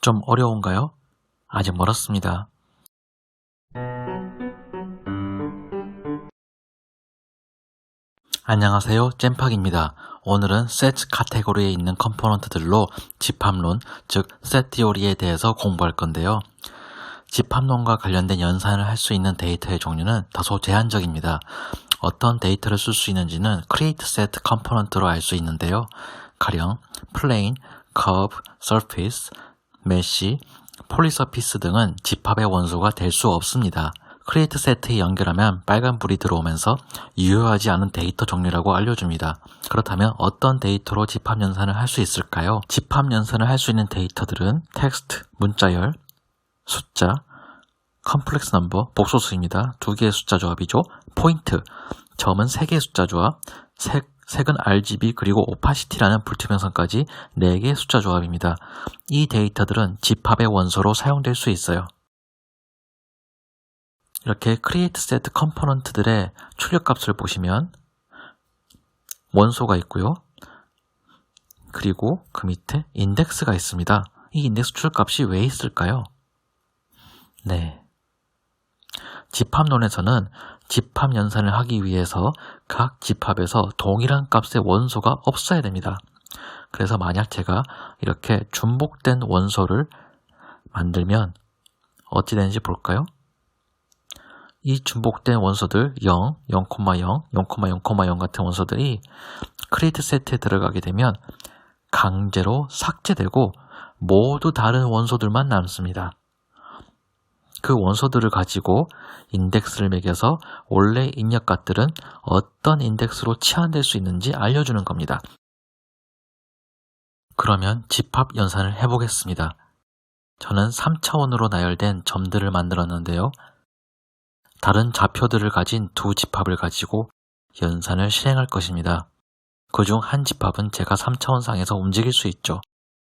좀 어려운가요? 아직 멀었습니다. 안녕하세요, 잼팍입니다. 오늘은 set 카테고리에 있는 컴포넌트들로 집합론, 즉 set theory에 대해서 공부할 건데요. 집합론과 관련된 연산을 할 수 있는 데이터의 종류는 다소 제한적입니다. 어떤 데이터를 쓸 수 있는지는 create set 컴포넌트로 알 수 있는데요. 가령 plane, curve, surface, mesh, polysurface 등은 집합의 원소가 될 수 없습니다. 크리에이트 세트에 연결하면 빨간불이 들어오면서 유효하지 않은 데이터 종류라고 알려줍니다. 그렇다면 어떤 데이터로 집합 연산을 할 수 있을까요? 집합 연산을 할 수 있는 데이터들은 텍스트, 문자열, 숫자, 컴플렉스 넘버, 복소수입니다. 2개의 숫자 조합이죠. 포인트, 점은 3개의 숫자 조합, 색은 RGB 그리고 오파시티라는 불투명성까지 4개의 숫자 조합입니다. 이 데이터들은 집합의 원소로 사용될 수 있어요. 이렇게 create set 컴포넌트들의 출력값을 보시면 원소가 있고요. 그리고 그 밑에 인덱스가 있습니다. 이 인덱스 출력값이 왜 있을까요? 네. 집합론에서는 집합 연산을 하기 위해서 각 집합에서 동일한 값의 원소가 없어야 됩니다. 그래서 만약 제가 이렇게 중복된 원소를 만들면 어찌 되는지 볼까요? 이 중복된 원소들 0, 0,0, 0,0,0 같은 원소들이 크리에이트 세트에 들어가게 되면 강제로 삭제되고 모두 다른 원소들만 남습니다. 그 원소들을 가지고 인덱스를 매겨서 원래 입력값들은 어떤 인덱스로 치환될 수 있는지 알려주는 겁니다. 그러면 집합 연산을 해보겠습니다. 저는 3차원으로 나열된 점들을 만들었는데요. 다른 좌표들을 가진 두 집합을 가지고 연산을 실행할 것입니다. 그중 한 집합은 제가 3차원상에서 움직일 수 있죠.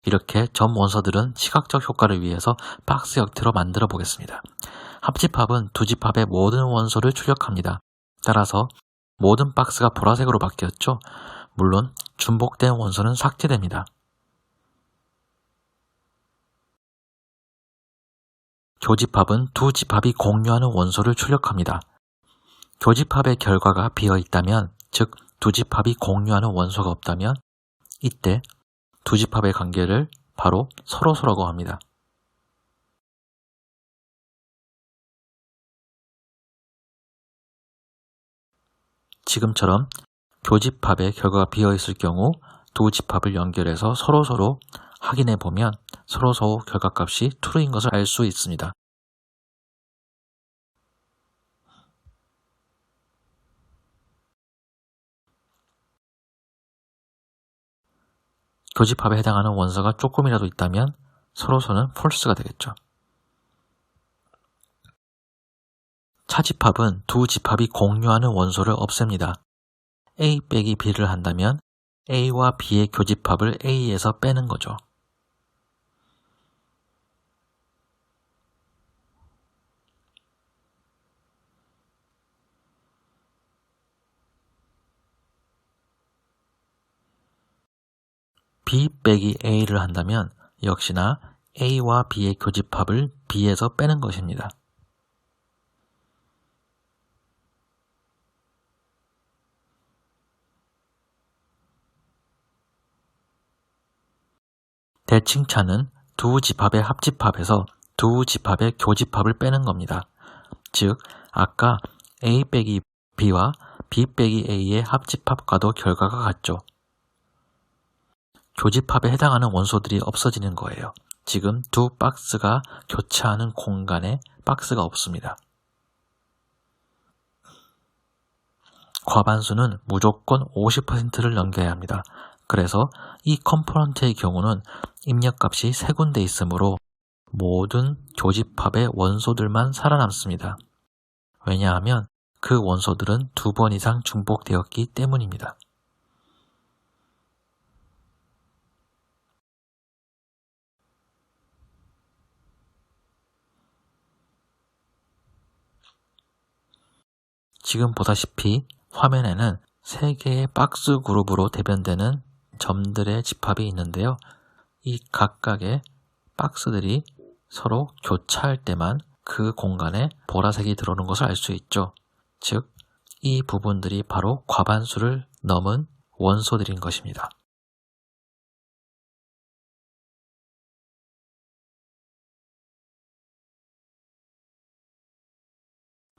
이렇게 점 원소들은 시각적 효과를 위해서 박스 형태로 만들어 보겠습니다. 합집합은 두 집합의 모든 원소를 출력합니다. 따라서 모든 박스가 보라색으로 바뀌었죠. 물론 중복된 원소는 삭제됩니다. 교집합은 두 집합이 공유하는 원소를 출력합니다. 교집합의 결과가 비어있다면, 즉 두 집합이 공유하는 원소가 없다면 이때 두 집합의 관계를 바로 서로소라고 합니다. 지금처럼 교집합의 결과가 비어있을 경우 두 집합을 연결해서 서로서로 확인해 보면 서로서로 결과값이 true인 것을 알 수 있습니다. 교집합에 해당하는 원소가 조금이라도 있다면 서로서는 false가 되겠죠. 차집합은 두 집합이 공유하는 원소를 없앱니다. A 빼기 B를 한다면 A와 B의 교집합을 A에서 빼는 거죠. B 빼기 A를 한다면 역시나 A와 B의 교집합을 B에서 빼는 것입니다. 대칭차는 두 집합의 합집합에서 두 집합의 교집합을 빼는 겁니다. 즉, 아까 A 빼기 B와 B 빼기 A의 합집합과도 결과가 같죠. 교집합에 해당하는 원소들이 없어지는 거예요. 지금 두 박스가 교차하는 공간에 박스가 없습니다. 과반수는 무조건 50%를 넘겨야 합니다. 그래서 이 컴포넌트의 경우는 입력값이 3군데 있으므로 모든 교집합의 원소들만 살아남습니다. 왜냐하면 그 원소들은 2번 이상 중복되었기 때문입니다. 지금 보다시피 화면에는 3개의 박스 그룹으로 대변되는 점들의 집합이 있는데요. 이 각각의 박스들이 서로 교차할 때만 그 공간에 보라색이 들어오는 것을 알 수 있죠. 즉, 이 부분들이 바로 과반수를 넘은 원소들인 것입니다.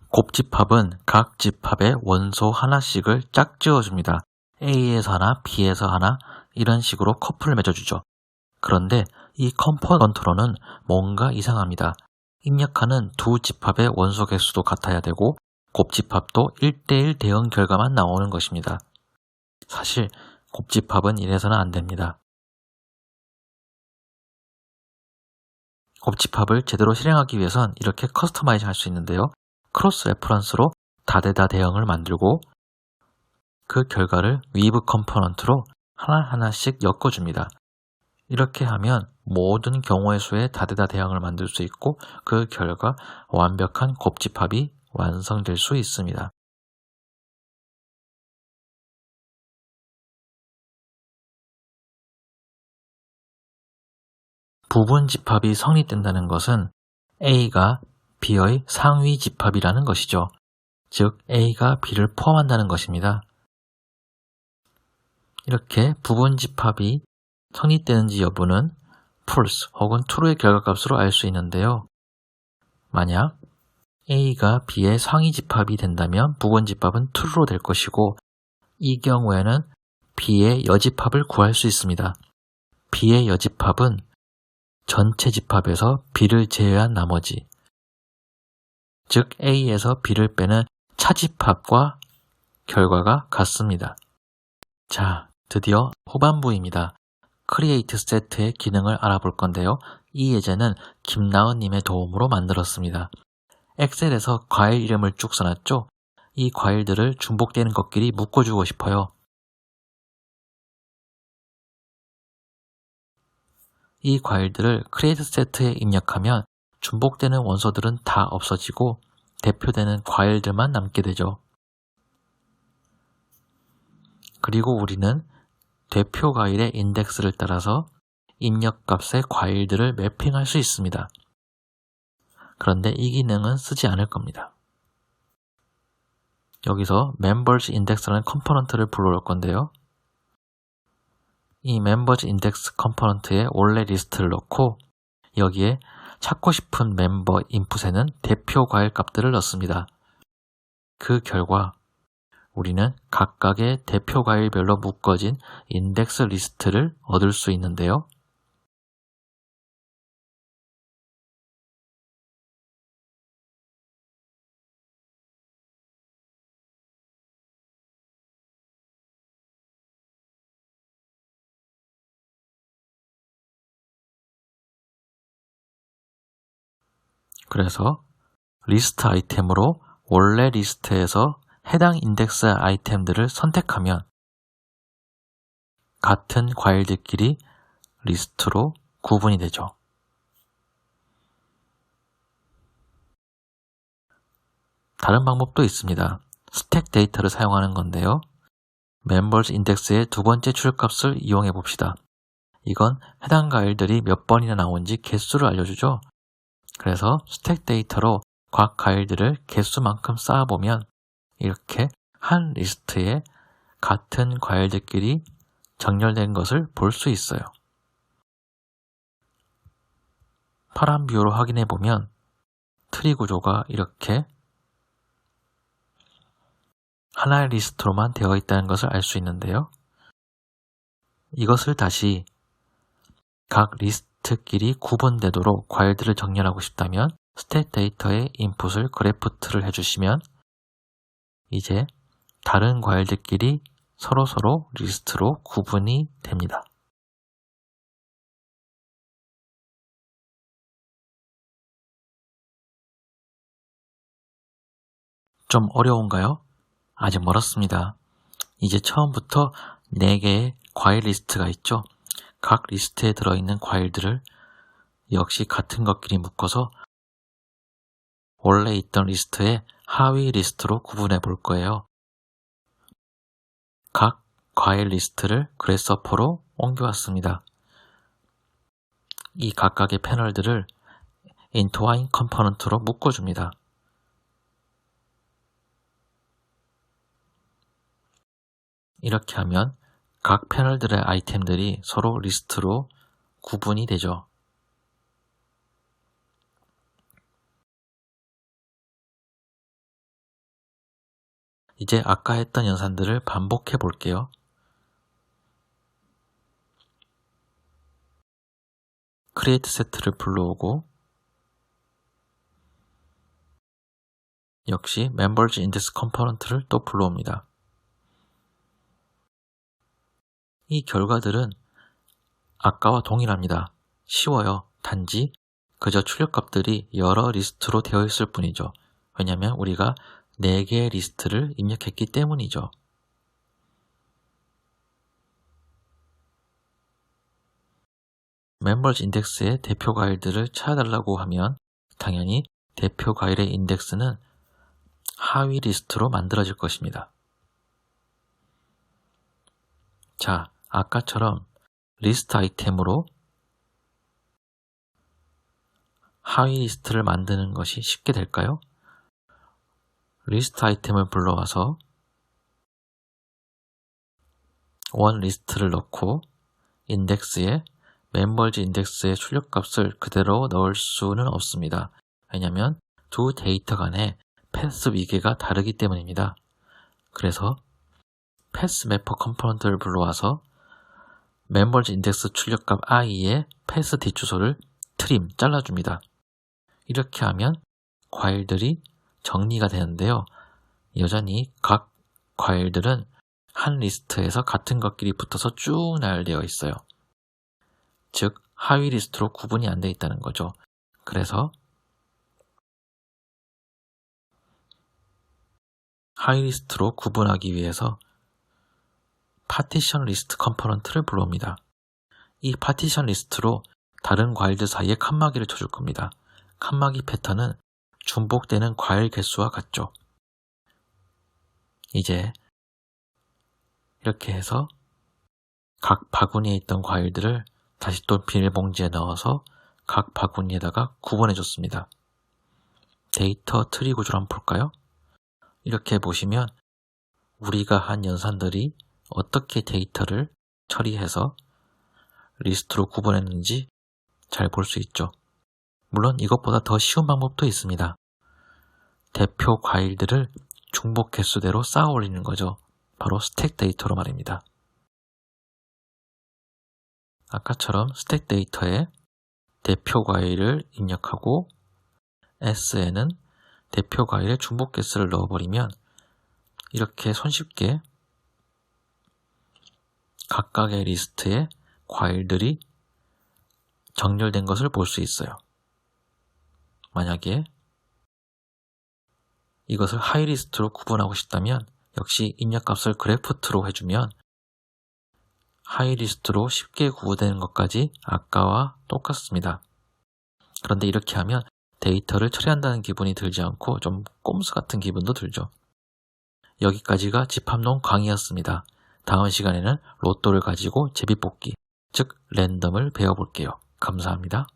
곱집합은 각 집합의 원소 하나씩을 짝지어줍니다. A에서 하나, B에서 하나 이런 식으로 커플을 맺어주죠. 그런데 이 컴포넌트로는 뭔가 이상합니다. 입력하는 두 집합의 원소 개수도 같아야 되고 곱집합도 1:1 대응 결과만 나오는 것입니다. 사실 곱집합은 이래서는 안 됩니다. 곱집합을 제대로 실행하기 위해선 이렇게 커스터마이징 할 수 있는데요. 크로스 레퍼런스로 다대다 대응을 만들고 그 결과를 위브 컴포넌트로 하나하나씩 엮어줍니다. 이렇게 하면 모든 경우의 수의 다대다 대응을 만들 수 있고 그 결과 완벽한 곱집합이 완성될 수 있습니다. 부분 집합이 성립된다는 것은 A가 B의 상위 집합이라는 것이죠. 즉 A가 B를 포함한다는 것입니다. 이렇게 부분 집합이 성립되는지 여부는 false 혹은 true의 결과값으로 알 수 있는데요. 만약 A가 B의 상위 집합이 된다면 부분 집합은 true로 될 것이고 이 경우에는 B의 여집합을 구할 수 있습니다. B의 여집합은 전체 집합에서 B를 제외한 나머지, 즉 A에서 B를 빼는 차집합과 결과가 같습니다. 자, 드디어 후반부입니다. 크리에이트 세트의 기능을 알아볼 건데요. 이 예제는 김나은님의 도움으로 만들었습니다. 엑셀에서 과일 이름을 쭉 써놨죠? 이 과일들을 중복되는 것끼리 묶어주고 싶어요. 이 과일들을 크리에이트 세트에 입력하면 중복되는 원소들은 다 없어지고 대표되는 과일들만 남게 되죠. 그리고 우리는 대표 과일의 인덱스를 따라서 입력값의 과일들을 매핑할 수 있습니다. 그런데 이 기능은 쓰지 않을 겁니다. 여기서 members index라는 컴포넌트를 불러올 건데요. 이 members index 컴포넌트에 원래 리스트를 넣고 여기에 찾고 싶은 멤버 인풋에는 대표 과일 값들을 넣습니다. 그 결과 우리는 각각의 대표 과일별로 묶어진 인덱스 리스트를 얻을 수 있는데요. 그래서 리스트 아이템으로 원래 리스트에서 해당 인덱스 아이템들을 선택하면 같은 과일들끼리 리스트로 구분이 되죠. 다른 방법도 있습니다. 스택 데이터를 사용하는 건데요. 멤버스 인덱스의 두 번째 출값을 이용해 봅시다. 이건 해당 과일들이 몇 번이나 나온지 개수를 알려주죠. 그래서 스택 데이터로 각 과일들을 개수만큼 쌓아보면 이렇게 한 리스트에 같은 과일들끼리 정렬된 것을 볼 수 있어요. 파란 뷰로 확인해 보면 트리 구조가 이렇게 하나의 리스트로만 되어 있다는 것을 알 수 있는데요. 이것을 다시 각 리스트끼리 구분되도록 과일들을 정렬하고 싶다면 스택 데이터의 인풋을 그래프트를 해주시면 이제 다른 과일들끼리 서로 리스트로 구분이 됩니다. 좀 어려운가요? 아직 멀었습니다. 이제 처음부터 4개의 과일 리스트가 있죠. 각 리스트에 들어있는 과일들을 역시 같은 것끼리 묶어서 원래 있던 리스트의 하위 리스트로 구분해 볼 거예요. 각 과일 리스트를 그래서퍼로 옮겨왔습니다. 이 각각의 패널들을 인터와인 컴포넌트로 묶어줍니다. 이렇게 하면 각 패널들의 아이템들이 서로 리스트로 구분이 되죠. 이제 아까 했던 연산들을 반복해 볼게요. 크리에이트 세트를 불러오고 역시 멤버즈 인덱스 컴포넌트를 또 불러옵니다. 이 결과들은 아까와 동일합니다. 쉬워요. 단지 그저 출력값들이 여러 리스트로 되어 있을 뿐이죠. 왜냐하면 우리가 4개의 리스트를 입력했기 때문이죠. 멤버즈 인덱스의 대표 과일들을 찾아달라고 하면 당연히 대표 과일의 인덱스는 하위 리스트로 만들어질 것입니다. 자, 아까처럼 리스트 아이템으로 하위 리스트를 만드는 것이 쉽게 될까요? 리스트 아이템을 불러와서 원 리스트를 넣고 인덱스에 멤버즈 인덱스의 출력값을 그대로 넣을 수는 없습니다. 왜냐하면 두 데이터 간의 패스 위계가 다르기 때문입니다. 그래서 패스 매퍼 컴포넌트를 불러와서 멤버즈 인덱스 출력값 i의 패스 뒷주소를 트림, 잘라줍니다. 이렇게 하면 과일들이 정리가 되는데요. 여전히 각 과일들은 한 리스트에서 같은 것끼리 붙어서 쭉 나열되어 있어요. 즉, 하위 리스트로 구분이 안 되어 있다는 거죠. 그래서 하위 리스트로 구분하기 위해서 파티션 리스트 컴포넌트를 불러옵니다. 이 파티션 리스트로 다른 과일들 사이에 칸막이를 쳐줄 겁니다. 칸막이 패턴은 중복되는 과일 개수와 같죠. 이제 이렇게 해서 각 바구니에 있던 과일들을 다시 또 비닐봉지에 넣어서 각 바구니에다가 구분해 줬습니다. 데이터 트리 구조를 한번 볼까요? 이렇게 보시면 우리가 한 연산들이 어떻게 데이터를 처리해서 리스트로 구분했는지 잘 볼 수 있죠. 물론 이것보다 더 쉬운 방법도 있습니다. 대표 과일들을 중복 개수대로 쌓아 올리는 거죠. 바로 스택 데이터로 말입니다. 아까처럼 스택 데이터에 대표 과일을 입력하고 S에는 대표 과일의 중복 개수를 넣어버리면 이렇게 손쉽게 각각의 리스트에 과일들이 정렬된 것을 볼 수 있어요. 만약에 이것을 하이 리스트로 구분하고 싶다면 역시 입력값을 그래프트로 해주면 하이 리스트로 쉽게 구분되는 것까지 아까와 똑같습니다. 그런데 이렇게 하면 데이터를 처리한다는 기분이 들지 않고 좀 꼼수 같은 기분도 들죠. 여기까지가 집합론 강의였습니다. 다음 시간에는 로또를 가지고 제비뽑기, 즉 랜덤을 배워볼게요. 감사합니다.